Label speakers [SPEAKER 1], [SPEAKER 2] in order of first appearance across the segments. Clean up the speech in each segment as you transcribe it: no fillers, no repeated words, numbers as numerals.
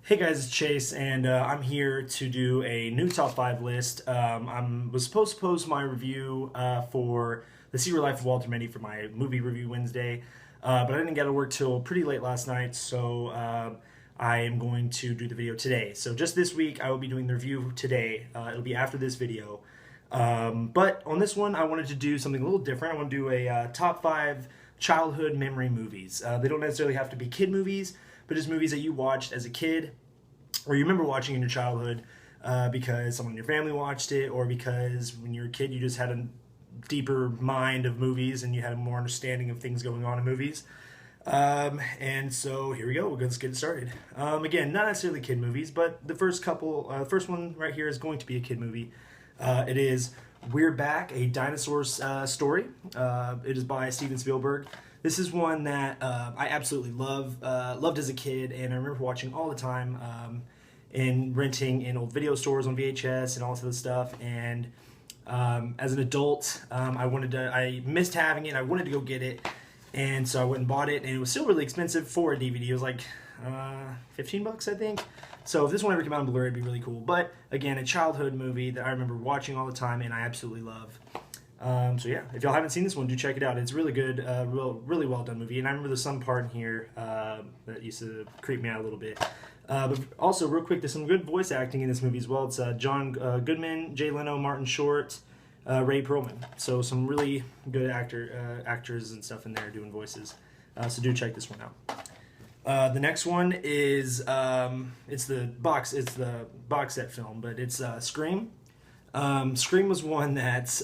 [SPEAKER 1] Hey guys, it's Chase, and I'm here to do a new top 5 list. I was supposed to post my review for The Secret Life of Walter Mitty for my movie review Wednesday, but I didn't get to work till pretty late last night, so I am going to do the video today. So just this week, I will be doing the review today. It'll be after this video. But on this one, I wanted to do something a little different. I want to do a top 5 childhood memory movies. They don't necessarily have to be kid movies, but just movies that you watched as a kid or you remember watching in your childhood because someone in your family watched it, or because when you were a kid you just had a deeper mind of movies and you had a more understanding of things going on in movies. And so here we go, let's get started. Again, not necessarily kid movies, but the first one right here is going to be a kid movie. It is We're Back, a Dinosaur Story. It is by Steven Spielberg. This is one that I absolutely loved as a kid, and I remember watching all the time and renting in old video stores on VHS and all this other stuff. And as an adult, I missed having it. I wanted to go get it, and so I went and bought it, and it was still really expensive for a DVD. It was like $15, I think. So if this one ever came out on Blu-ray, it'd be really cool. But again, a childhood movie that I remember watching all the time, and I absolutely love. So yeah, if y'all haven't seen this one, do check it out. It's really good, really well done movie. And I remember there's some part in here that used to creep me out a little bit. But also, real quick, there's some good voice acting in this movie as well. It's John Goodman, Jay Leno, Martin Short, Ray Perlman. So some really good actors and stuff in there doing voices. So do check this one out. The next one is it's the box set film, but it's Scream. Scream was one that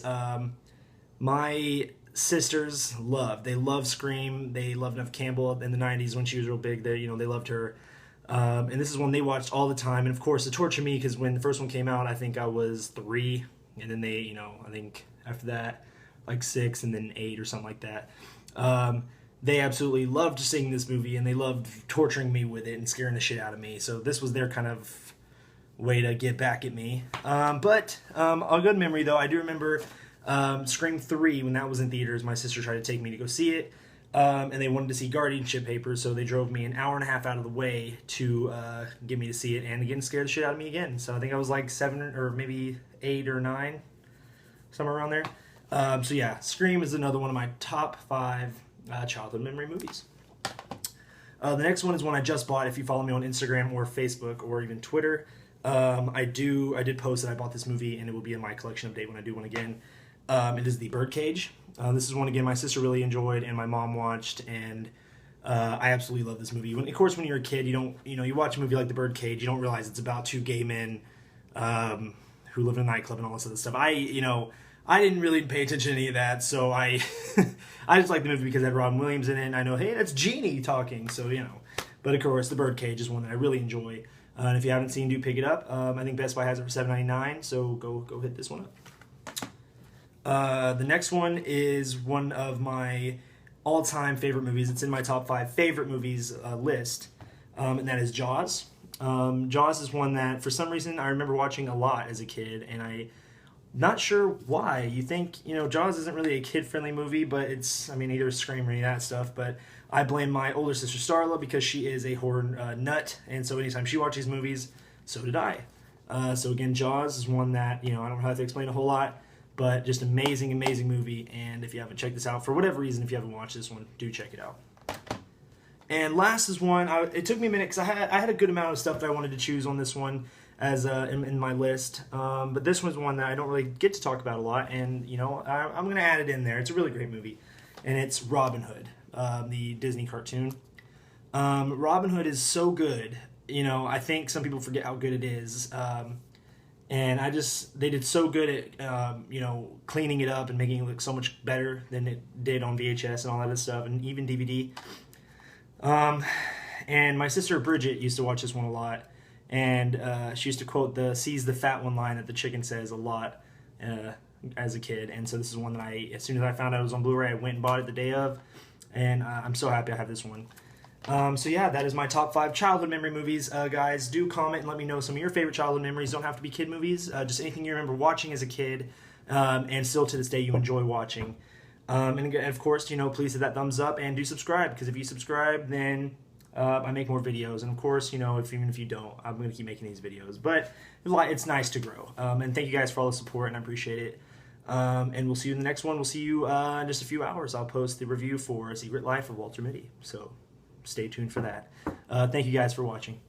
[SPEAKER 1] my sisters loved. They loved Scream. They loved Neve Campbell in the 90s when she was real big. They loved her. And this is one they watched all the time. And of course, it tortured me because when the first one came out, I think I was 3, and then they, I think after that, like 6, and then 8 or something like that. They absolutely loved seeing this movie, and they loved torturing me with it and scaring the shit out of me. So this was their kind of way to get back at me. But a good memory, though. I do remember Scream 3, when that was in theaters. My sister tried to take me to go see it, and they wanted to see Guardianship Papers, so they drove me an hour and a half out of the way to get me to see it, and again, scared the shit out of me again. So I think I was like 7 or maybe 8 or 9, somewhere around there. So yeah, Scream is another one of my top 5 childhood memory movies. The next one is one I just bought. If you follow me on Instagram or Facebook or even Twitter, I did post that I bought this movie, and it will be in my collection update when I do one again. It is the Birdcage. This is one, again, my sister really enjoyed and my mom watched, and I absolutely love this movie. Of course, when you're a kid, you watch a movie like the Birdcage, you don't realize it's about 2 gay men who live in a nightclub and all this other stuff. I didn't really pay attention to any of that, so I just like the movie because it had Robin Williams in it, and I know, hey, that's Genie talking, so, But of course, the Birdcage is one that I really enjoy. And if you haven't seen, do pick it up. I think Best Buy has it for $7.99, so go hit this one up. The next one is one of my all-time favorite movies. It's in my top 5 favorite movies list, and that is Jaws. Jaws is one that, for some reason, I remember watching a lot as a kid, and I'm not sure why. You think, Jaws isn't really a kid-friendly movie, but it's, either Scream or any of that stuff, but I blame my older sister Starla because she is a horror nut, and so anytime she watches movies, so did I. So again, Jaws is one that, I don't have to explain a whole lot, but just amazing, amazing movie, and if you haven't checked this out, for whatever reason, if you haven't watched this one, do check it out. And last is one, it took me a minute because I had a good amount of stuff that I wanted to choose on this one as in my list, but this one's one that I don't really get to talk about a lot, and, I'm going to add it in there. It's a really great movie, and it's Robin Hood. The Disney cartoon. Robin Hood is so good. I think some people forget how good it is. And they did so good at, cleaning it up and making it look so much better than it did on VHS and all that other stuff, and even DVD. And my sister Bridget used to watch this one a lot, and she used to quote the "Seize the fat one" line that the chicken says a lot as a kid. And so this is one that as soon as I found out it was on Blu-ray, I went and bought it the day of. And I'm so happy I have this one. So yeah, that is my top 5 childhood memory movies. Guys, do comment and let me know some of your favorite childhood memories. Don't have to be kid movies. Just anything you remember watching as a kid, and still to this day you enjoy watching. And of course, please hit that thumbs up and do subscribe, because if you subscribe, then I make more videos. And of course, you know, even if you don't, I'm going to keep making these videos. But it's nice to grow. And thank you guys for all the support, and I appreciate it. And we'll see you in the next one. We'll see you in just a few hours. I'll post the review for A Secret Life of Walter Mitty. So stay tuned for that. Thank you guys for watching.